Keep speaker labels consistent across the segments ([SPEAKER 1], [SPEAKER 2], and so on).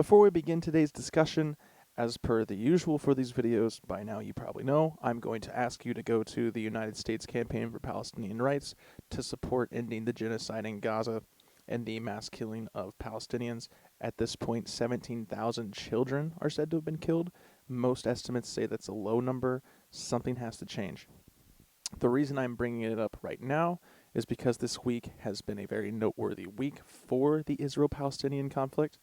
[SPEAKER 1] Before we begin today's discussion, as per the usual for these videos, by now you probably know, I'm going to ask you to go to the United States Campaign for Palestinian Rights to support ending the genocide in Gaza and the mass killing of Palestinians. At this point, 17,000 children are said to have been killed. Most estimates say that's a low number. Something has to change. The reason I'm bringing it up right now is because this week has been a very noteworthy week for the Israel-Palestinian conflict.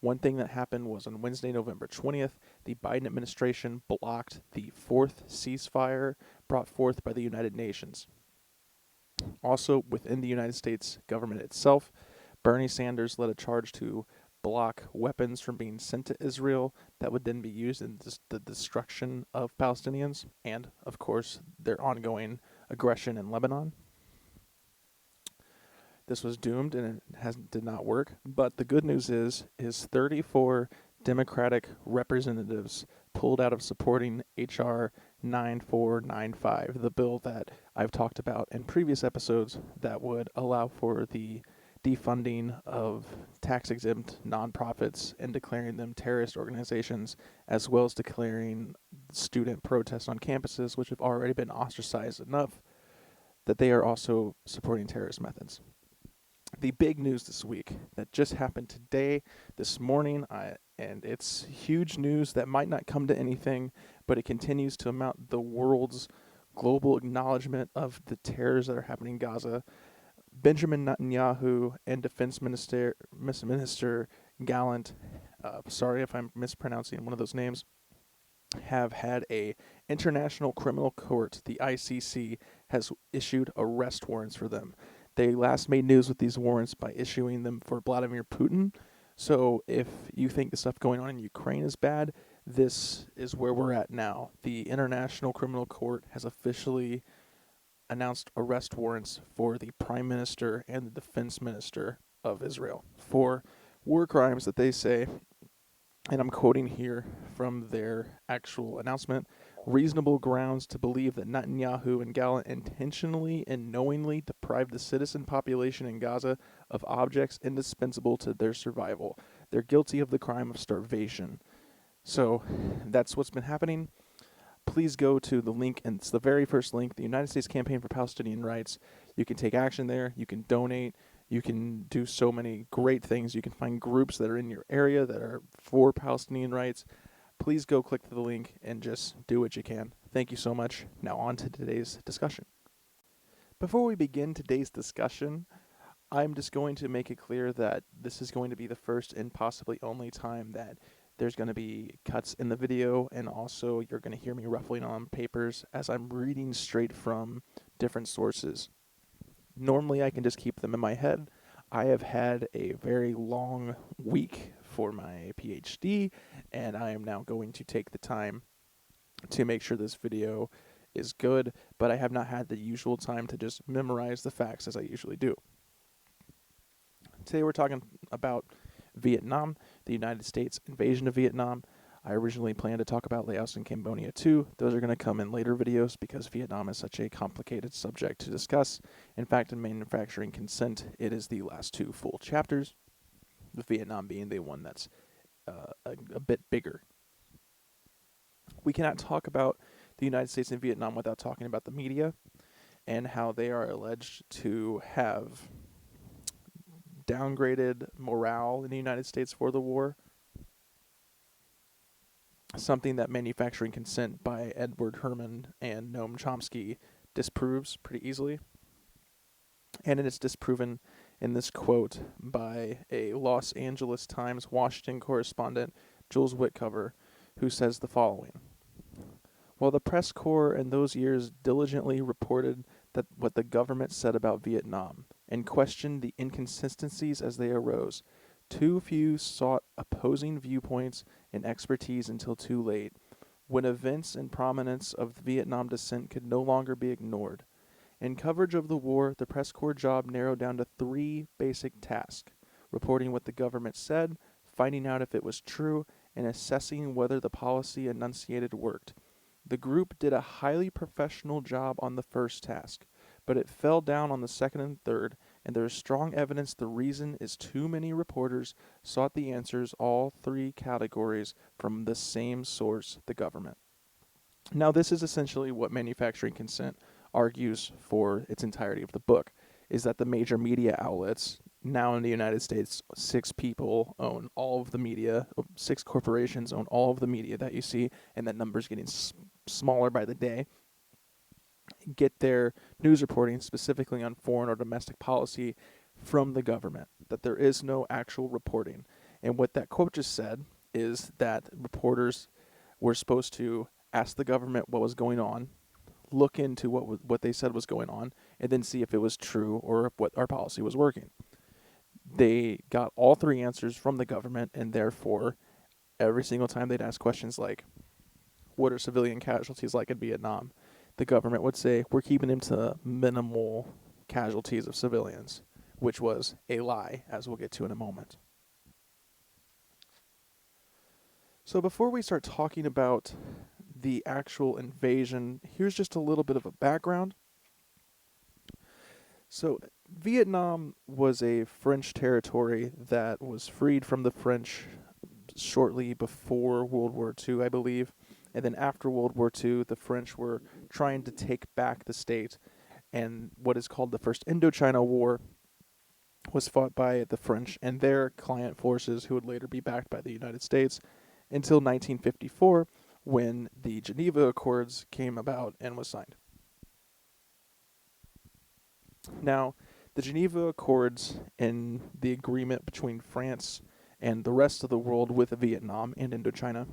[SPEAKER 1] One thing that happened was on Wednesday, November 20th, the Biden administration blocked the fourth ceasefire brought forth by the United Nations. Also, within the United States government itself, Bernie Sanders led a charge to block weapons from being sent to Israel that would then be used in the destruction of Palestinians and, of course, their ongoing aggression in Lebanon. This was doomed and it did not work. But the good news is 34 Democratic representatives pulled out of supporting H.R. 9495, the bill that I've talked about in previous episodes that would allow for the defunding of tax-exempt nonprofits and declaring them terrorist organizations, as well as declaring student protests on campuses, which have already been ostracized enough, that they are also supporting terrorist methods. The big news this week that just happened today, this morning, and it's huge news that might not come to anything, but it continues to amount the world's global acknowledgement of the terrors that are happening in Gaza. Benjamin Netanyahu and Defense Minister Gallant, sorry if I'm mispronouncing one of those names, have had a International Criminal Court, the ICC, has issued arrest warrants for them. They last made news with these warrants by issuing them for Vladimir Putin. So if you think the stuff going on in Ukraine is bad, this is where we're at now. The International Criminal Court has officially announced arrest warrants for the Prime Minister and the Defense Minister of Israel for war crimes that they say, and I'm quoting here from their actual announcement, reasonable grounds to believe that Netanyahu and Gallant intentionally and knowingly deprived the citizen population in Gaza of objects indispensable to their survival. They're guilty of the crime of starvation. So that's what's been happening. Please go to the link, and it's the very first link, the United States Campaign for Palestinian Rights. You can take action there. You can donate. You can do so many great things. You can find groups that are in your area that are for Palestinian rights. Please go click the link and just do what you can. Thank you so much. Now on to today's discussion. Before we begin today's discussion, I'm just going to make it clear that this is going to be the first and possibly only time that there's going to be cuts in the video, and also you're going to hear me ruffling on papers as I'm reading straight from different sources. Normally I can just keep them in my head. I have had a very long week for my PhD, and I am now going to take the time to make sure this video is good, but I have not had the usual time to just memorize the facts as I usually do. Today we're talking about Vietnam, the United States invasion of Vietnam. I originally planned to talk about Laos and Cambodia too. Those are going to come in later videos because Vietnam is such a complicated subject to discuss. In fact, in manufacturing consent, it is the last two full chapters, with Vietnam being the one that's a bit bigger. We cannot talk about the United States and Vietnam without talking about the media and how they are alleged to have downgraded morale in the United States for the war. Something that manufacturing consent by Edward Herman and Noam Chomsky disproves pretty easily. And it is disproven in this quote by a Los Angeles Times Washington correspondent, Jules Witcover, who says the following. While the press corps in those years diligently reported that what the government said about Vietnam and questioned the inconsistencies as they arose, too few sought opposing viewpoints and expertise until too late, when events and prominence of Vietnam descent could no longer be ignored. In coverage of the war, the press corps job narrowed down to three basic tasks: reporting what the government said, finding out if it was true, and assessing whether the policy enunciated worked. The group did a highly professional job on the first task, but it fell down on the second and third, and there is strong evidence the reason is too many reporters sought the answers all three categories from the same source, the government. Now, this is essentially what manufacturing consent argues for its entirety of the book, is that the major media outlets, now in the United States, six people own all of the media, six corporations own all of the media that you see, and that number's getting smaller by the day, get their news reporting specifically on foreign or domestic policy from the government, that there is no actual reporting. And what that quote just said is that reporters were supposed to ask the government what was going on, look into what they said was going on, and then see if it was true or if what our policy was working. They got all three answers from the government, and therefore, every single time they'd ask questions like, what are civilian casualties like in Vietnam? The government would say, we're keeping them to minimal casualties of civilians, which was a lie, as we'll get to in a moment. So before we start talking about the actual invasion, here's just a little bit of a background. So Vietnam was a French territory that was freed from the French shortly before World War II, I believe. And then after World War II, the French were trying to take back the state. And what is called the First Indochina War was fought by the French and their client forces, who would later be backed by the United States, until 1954, when the Geneva Accords came about and was signed. Now, the Geneva Accords and the agreement between France and the rest of the world with Vietnam and Indochina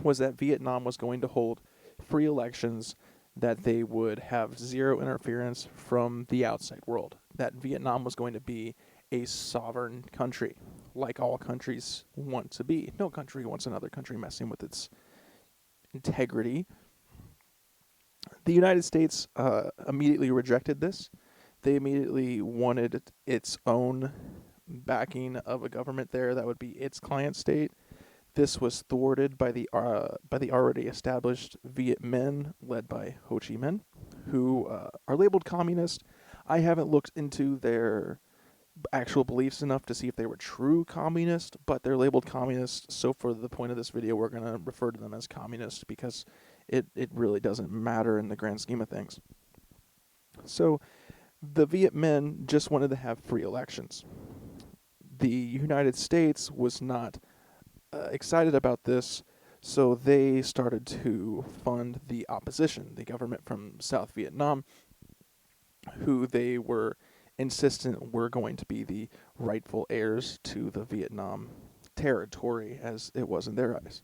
[SPEAKER 1] was that Vietnam was going to hold free elections, that they would have zero interference from the outside world, that Vietnam was going to be a sovereign country, like all countries want to be. No country wants another country messing with its integrity. The United States immediately rejected this. They immediately wanted its own backing of a government there that would be its client state. This was thwarted by the already established Viet Minh, led by Ho Chi Minh, who are labeled communist. I haven't looked into their actual beliefs enough to see if they were true communist, but they're labeled communist. So for the point of this video, we're going to refer to them as communist because it really doesn't matter in the grand scheme of things. So the Viet Minh just wanted to have free elections. The United States was not excited about this, so they started to fund the opposition, the government from South Vietnam, who they were insistent were going to be the rightful heirs to the Vietnam territory as it was in their eyes.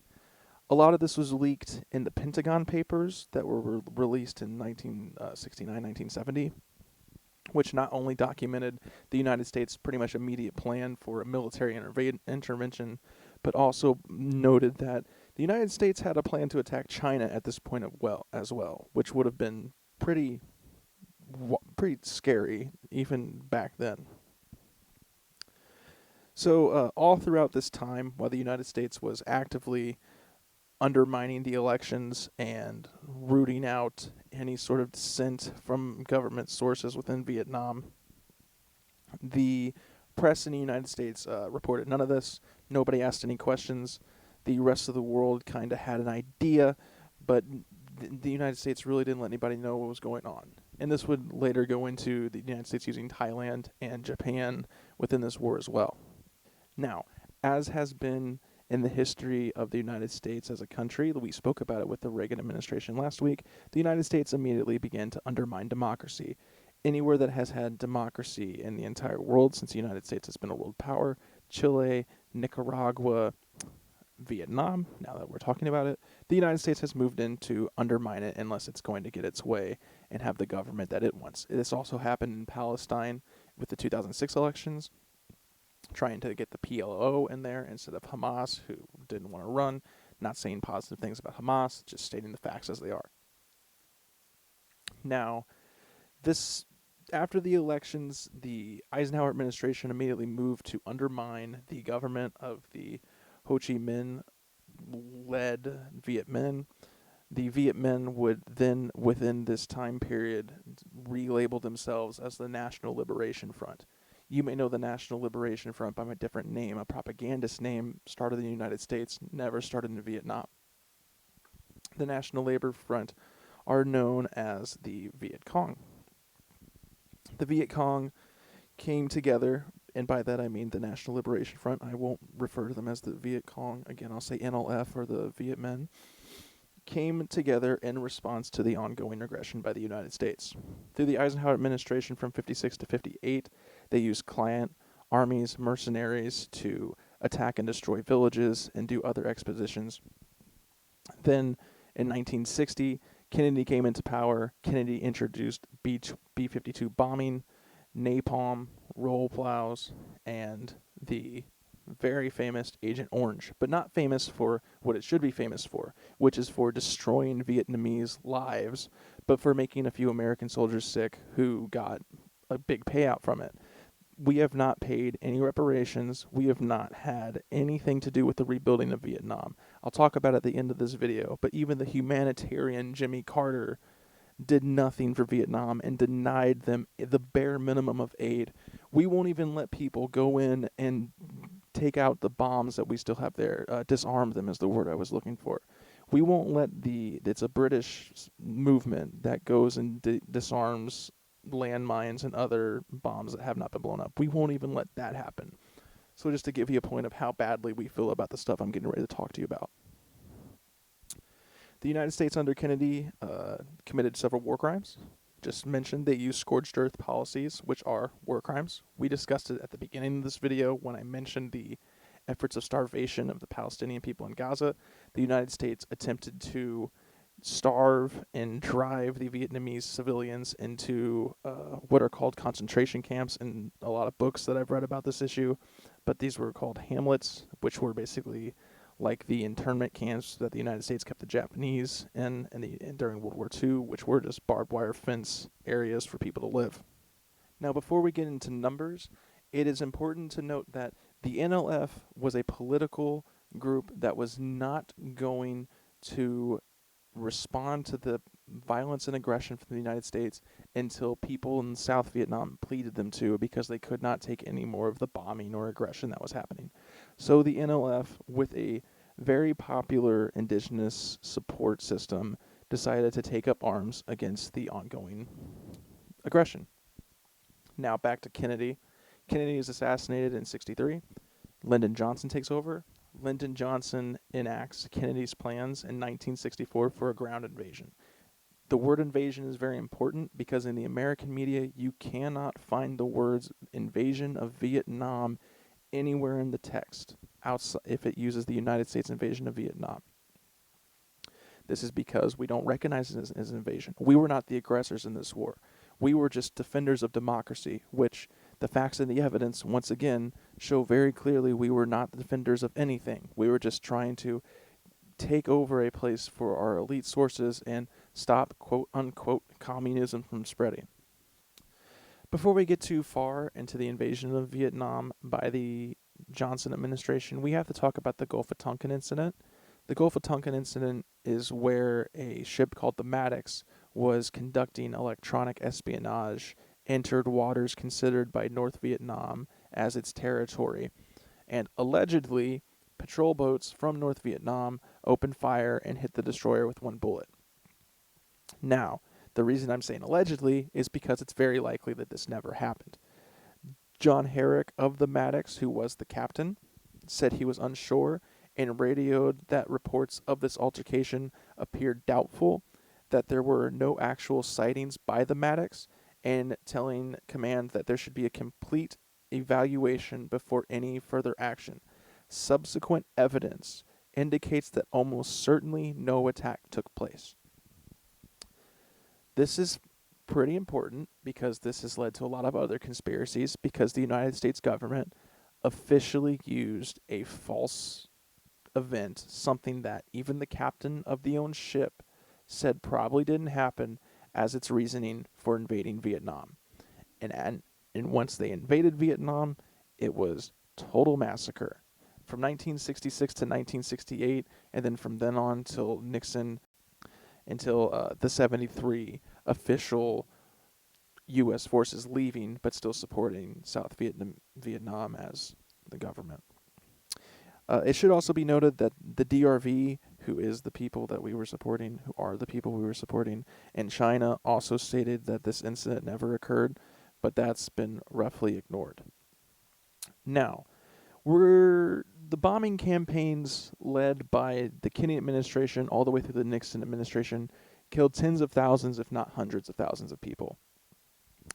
[SPEAKER 1] A lot of this was leaked in the Pentagon Papers that were released in 1969, 1970, which not only documented the United States' pretty much immediate plan for a military intervention, but also noted that the United States had a plan to attack China at this point as well, which would have been pretty scary even back then. So all throughout this time, while the United States was actively undermining the elections and rooting out any sort of dissent from government sources within Vietnam, the press in the United States reported none of this. Nobody asked any questions. The rest of the world kind of had an idea, but the United States really didn't let anybody know what was going on. And this would later go into the United States using Thailand and Japan within this war as well. Now, as has been in the history of the United States as a country, we spoke about it with the Reagan administration last week, the United States immediately began to undermine democracy. Anywhere that has had democracy in the entire world since the United States has been a world power, Chile, Nicaragua, Vietnam, now that we're talking about it, the United States has moved in to undermine it unless it's going to get its way and have the government that it wants. This also happened in Palestine with the 2006 elections, trying to get the PLO in there instead of Hamas, who didn't want to run, not saying positive things about Hamas, just stating the facts as they are. Now, after the elections, the Eisenhower administration immediately moved to undermine the government of the Ho Chi Minh-led Viet Minh. The Viet Minh would then, within this time period, relabel themselves as the National Liberation Front. You may know the National Liberation Front by a different name. A propagandist name started in the United States, never started in Vietnam. The National Labor Front are known as the Viet Cong. The Viet Cong came together, and by that I mean the National Liberation Front. I won't refer to them as the Viet Cong. Again, I'll say NLF or the Viet Minh. Came together in response to the ongoing aggression by the United States. Through the Eisenhower administration from 56 to 58, they used client armies, mercenaries to attack and destroy villages and do other expeditions. Then in 1960, Kennedy came into power. Kennedy introduced B-52 bombing, napalm, roll plows, and the very famous Agent Orange, but not famous for what it should be famous for, which is for destroying Vietnamese lives, but for making a few American soldiers sick who got a big payout from it. We have not paid any reparations. We have not had anything to do with the rebuilding of Vietnam. I'll talk about it at the end of this video, but even the humanitarian Jimmy Carter did nothing for Vietnam and denied them the bare minimum of aid. We won't even let people go in and take out the bombs that we still have there. Disarm them is the word I was looking for. We won't let it's a British movement that goes and disarms landmines and other bombs that have not been blown up. We won't even let that happen. So just to give you a point of how badly we feel about the stuff I'm getting ready to talk to you about. The United States under Kennedy committed several war crimes. Just mentioned they used scorched earth policies, which are war crimes. We discussed it at the beginning of this video when I mentioned the efforts of starvation of the Palestinian people in Gaza. The United States attempted to starve and drive the Vietnamese civilians into what are called concentration camps in a lot of books that I've read about this issue. But these were called hamlets, which were basically like the internment camps that the United States kept the Japanese in during World War II, which were just barbed wire fence areas for people to live. Now, before we get into numbers, it is important to note that the NLF was a political group that was not going to respond to the violence and aggression from the United States until people in South Vietnam pleaded them to, because they could not take any more of the bombing or aggression that was happening. So the NLF, with a very popular indigenous support system, decided to take up arms against the ongoing aggression. Now back to Kennedy. Kennedy is assassinated in 1963. Lyndon Johnson takes over. Lyndon Johnson enacts Kennedy's plans in 1964 for a ground invasion. The word invasion is very important because in the American media, you cannot find the words invasion of Vietnam anywhere in the text outside if it uses the United States invasion of Vietnam. This is because we don't recognize it as an invasion. We were not the aggressors in this war. We were just defenders of democracy, which the facts and the evidence, once again, show very clearly we were not the defenders of anything. We were just trying to take over a place for our elite sources and stop, quote-unquote, communism from spreading. Before we get too far into the invasion of Vietnam by the Johnson administration, we have to talk about the Gulf of Tonkin incident. The Gulf of Tonkin incident is where a ship called the Maddox was conducting electronic espionage, entered waters considered by North Vietnam as its territory, and allegedly patrol boats from North Vietnam opened fire and hit the destroyer with one bullet. Now, the reason I'm saying allegedly is because it's very likely that this never happened. John Herrick of the Maddox, who was the captain, said he was unsure and radioed that reports of this altercation appeared doubtful, that there were no actual sightings by the Maddox, and telling command that there should be a complete evaluation before any further action. Subsequent evidence indicates that almost certainly no attack took place. This is pretty important because this has led to a lot of other conspiracies, because the United States government officially used a false event, something that even the captain of the own ship said probably didn't happen, as its reasoning for invading Vietnam. And once they invaded Vietnam, it was total massacre. From 1966 to 1968, and then from then on till Nixon until the 73 official U.S. forces leaving, but still supporting Vietnam as the government. It should also be noted that the DRV, who is the people that we were supporting, who are the people we were supporting, and China also stated that this incident never occurred, but that's been roughly ignored. Now, were the bombing campaigns led by the Kennedy administration all the way through the Nixon administration killed tens of thousands, if not hundreds of thousands of people.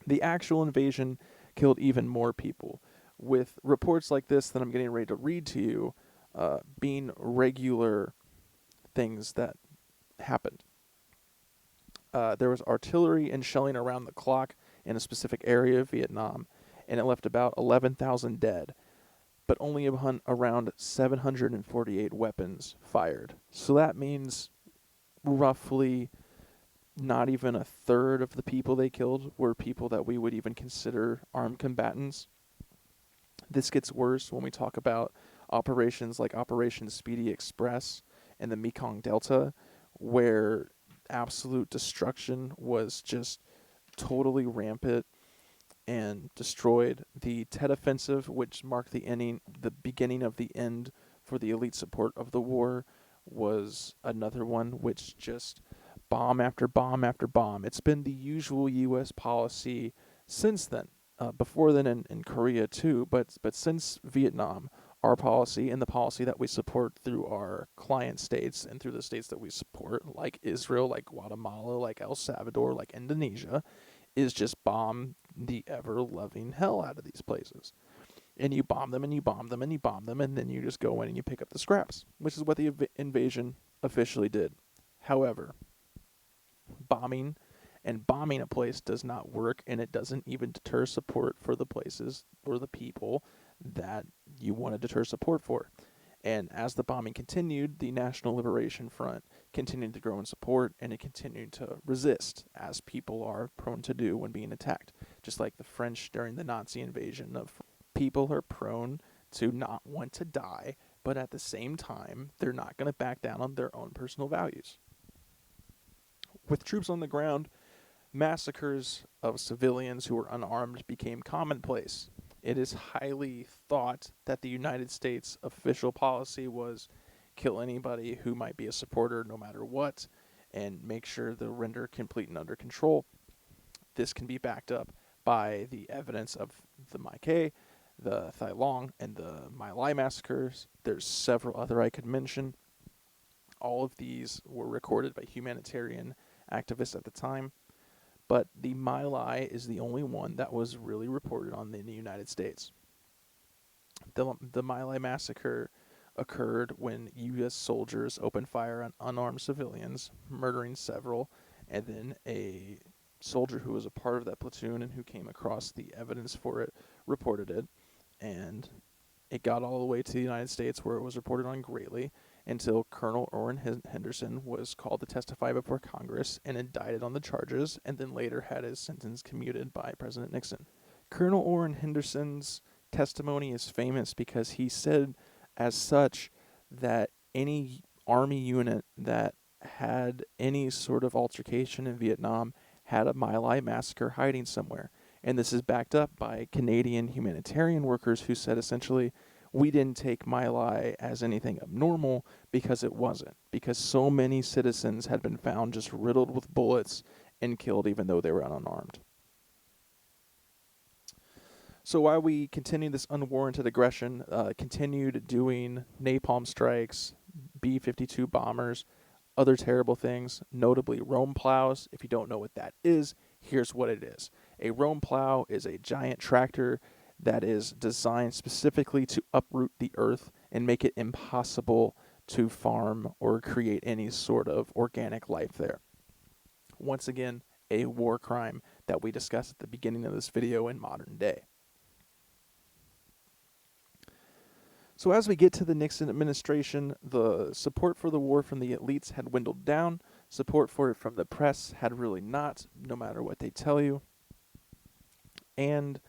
[SPEAKER 1] The actual invasion killed even more people, with reports like this that I'm getting ready to read to you being regular things that happened. There was artillery and shelling around the clock in a specific area of Vietnam, and it left about 11,000 dead, but only around 748 weapons fired. So that means roughly not even a third of the people they killed were people that we would even consider armed combatants. This gets worse when we talk about operations like Operation Speedy Express in the Mekong Delta, where absolute destruction was just totally rampant and destroyed. The Tet Offensive, which marked the beginning of the end for the elite support of the war, was another one which just bomb after bomb after bomb. It's been the usual U.S. policy since then. Before then in Korea too, but since Vietnam, our policy and the policy that we support through our client states and through the states that we support, like Israel, like Guatemala, like El Salvador, like Indonesia, is just bomb the ever-loving hell out of these places. And you bomb them and you bomb them and you bomb them, and then you just go in and you pick up the scraps, which is what the invasion officially did. However, bombing a place does not work, and it doesn't even deter support for the places or the people that you want to deter support for. And as the bombing continued, the National Liberation Front continued to grow in support, and it continued to resist, as people are prone to do when being attacked. Just like the French during the Nazi invasion of people are prone to not want to die, but at the same time, they're not going to back down on their own personal values. With troops on the ground, massacres of civilians who were unarmed became commonplace. It is highly thought that the United States official policy was kill anybody who might be a supporter no matter what, and make sure they're rendered complete and under control. This can be backed up by the evidence of the Mai Kay, the Thai Long, and the My Lai massacres. There's several other I could mention. All of these were recorded by humanitarian activists at the time, but the My Lai is the only one that was really reported on in the United States. The My Lai massacre occurred when U.S. soldiers opened fire on unarmed civilians, murdering several, and then a soldier who was a part of that platoon and who came across the evidence for it reported it, and it got all the way to the United States, where it was reported on greatly, until Colonel Orrin Henderson was called to testify before Congress and indicted on the charges, and then later had his sentence commuted by President Nixon. Colonel Orrin Henderson's testimony is famous because he said as such that any Army unit that had any sort of altercation in Vietnam had a My Lai massacre hiding somewhere. And this is backed up by Canadian humanitarian workers who said essentially, we didn't take My Lai as anything abnormal because it wasn't. Because so many citizens had been found just riddled with bullets and killed even though they were unarmed. So while we continued this unwarranted aggression, continued doing napalm strikes, B-52 bombers, other terrible things, notably roam plows. If you don't know what that is, here's what it is. A roam plow is a giant tractor that is designed specifically to uproot the earth and make it impossible to farm or create any sort of organic life there. Once again, a war crime that we discussed at the beginning of this video in modern day. So as we get to the Nixon administration, the support for the war from the elites had dwindled down. Support for it from the press had really not, no matter what they tell you. And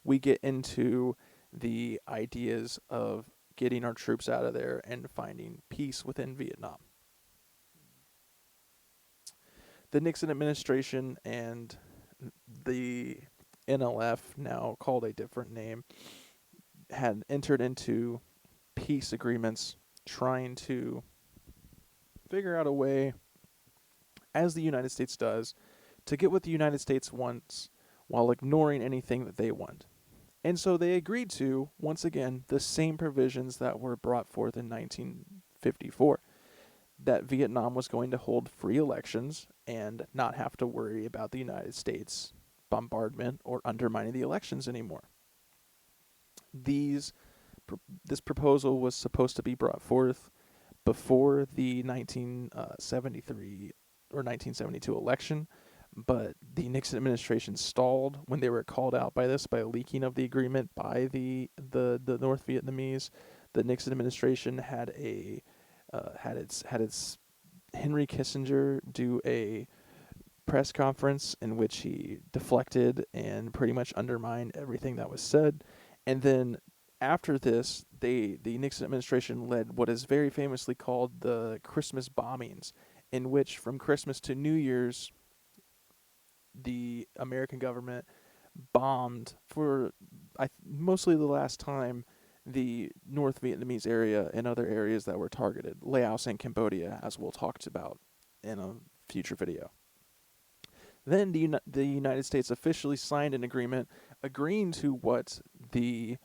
[SPEAKER 1] we get into the ideas of getting our troops out of there and finding peace within Vietnam. The Nixon administration and the NLF, now called a different name, had entered into peace agreements trying to figure out a way, as the United States does, to get what the United States wants while ignoring anything that they want. And so they agreed to, once again, the same provisions that were brought forth in 1954, that Vietnam was going to hold free elections and not have to worry about the United States bombardment or undermining the elections anymore. These this proposal was supposed to be brought forth before the 1973 or 1972 election, but the Nixon administration stalled when they were called out by this, by a leaking of the agreement by the North Vietnamese. The Nixon administration had its Henry Kissinger do a press conference in which he deflected and pretty much undermined everything that was said. And then after this, the Nixon administration led what is very famously called the Christmas bombings, in which from Christmas to New Year's, the American government bombed for mostly the last time the North Vietnamese area and other areas that were targeted, Laos and Cambodia, as we'll talk about in a future video. Then the United States officially signed an agreement agreeing to what the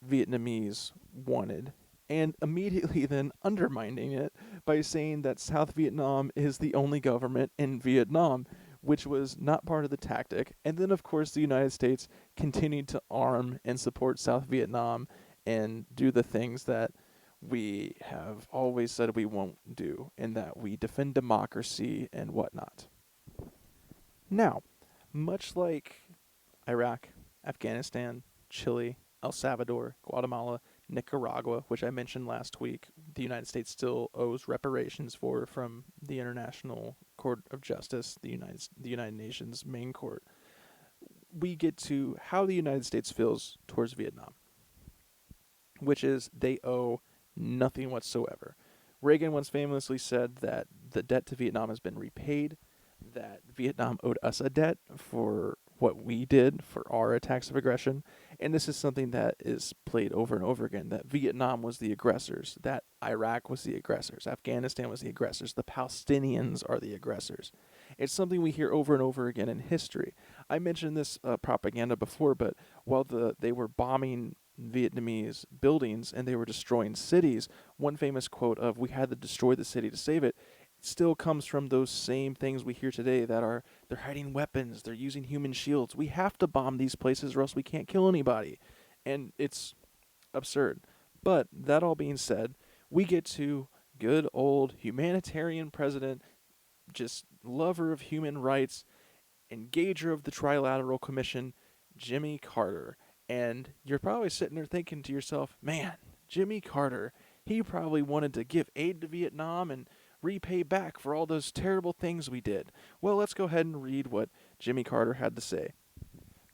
[SPEAKER 1] Vietnamese wanted, and immediately then undermining it by saying that South Vietnam is the only government in Vietnam, which was not part of the tactic. And then, of course, the United States continued to arm and support South Vietnam and do the things that we have always said we won't do, and that we defend democracy and whatnot. Now, much like Iraq, Afghanistan, Chile, El Salvador, Guatemala, Nicaragua, which I mentioned last week, the United States still owes reparations for from the International Court of Justice, the United Nations main court. We get to how the United States feels towards Vietnam, which is they owe nothing whatsoever. Reagan once famously said that the debt to Vietnam has been repaid, that Vietnam owed us a debt for what we did for our attacks of aggression. And this is something that is played over and over again, that Vietnam was the aggressors, that Iraq was the aggressors, Afghanistan was the aggressors, the Palestinians are the aggressors. It's something we hear over and over again in history. I mentioned this propaganda before, but while they were bombing Vietnamese buildings and they were destroying cities, one famous quote of "we had to destroy the city to save it" still comes from those same things we hear today, that are they're hiding weapons, they're using human shields. We have to bomb these places or else we can't kill anybody. And it's absurd. But that all being said, we get to good old humanitarian president, just lover of human rights, engager of the Trilateral Commission, Jimmy Carter. And you're probably sitting there thinking to yourself, man, Jimmy Carter, he probably wanted to give aid to Vietnam and repay back for all those terrible things we did. Well, let's go ahead and read what Jimmy Carter had to say.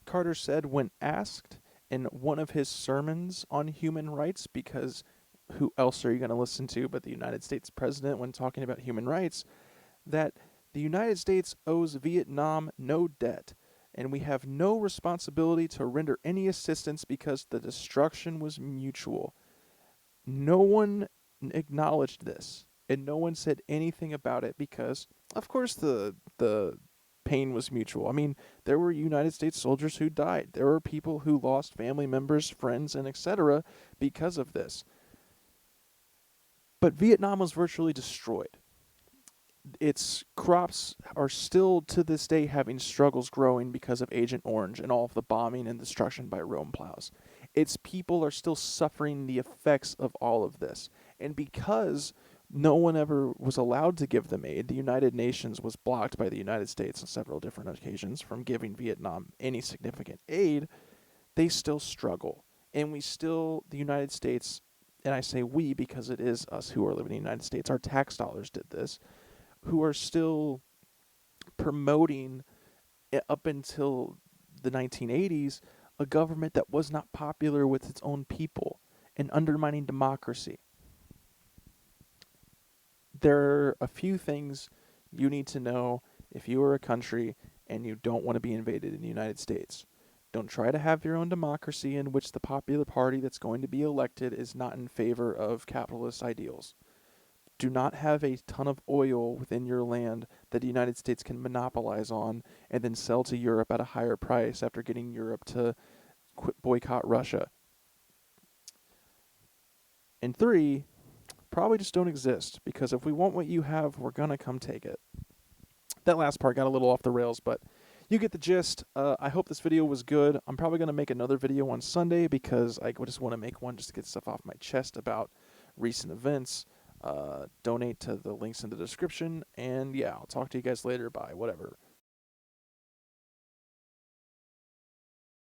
[SPEAKER 1] Carter said when asked in one of his sermons on human rights, because who else are you going to listen to but the United States president when talking about human rights, that the United States owes Vietnam no debt, and we have no responsibility to render any assistance because the destruction was mutual. No one acknowledged this, and no one said anything about it because, of course, the pain was mutual. I mean, there were United States soldiers who died. There were people who lost family members, friends, and etc. because of this. But Vietnam was virtually destroyed. Its crops are still to this day having struggles growing because of Agent Orange and all of the bombing and destruction by Rome plows. Its people are still suffering the effects of all of this. And because no one ever was allowed to give them aid, the United Nations was blocked by the United States on several different occasions from giving Vietnam any significant aid, they still struggle. And the United States, and I say we because it is us who are living in the United States, our tax dollars did this, who are still promoting, up until the 1980s, a government that was not popular with its own people and undermining democracy. There are a few things you need to know if you are a country and you don't want to be invaded in the United States, don't try to have your own democracy in which the popular party that's going to be elected is not in favor of capitalist ideals. Do not have a ton of oil within your land that the United States can monopolize on and then sell to Europe at a higher price after getting Europe to boycott Russia. And three, probably just don't exist, because if we want what you have, we're going to come take it. That last part got a little off the rails, but you get the gist. I hope this video was good. I'm probably going to make another video on Sunday because I just want to make one just to get stuff off my chest about recent events. Donate to the links in the description. And yeah, I'll talk to you guys later. Bye. Whatever.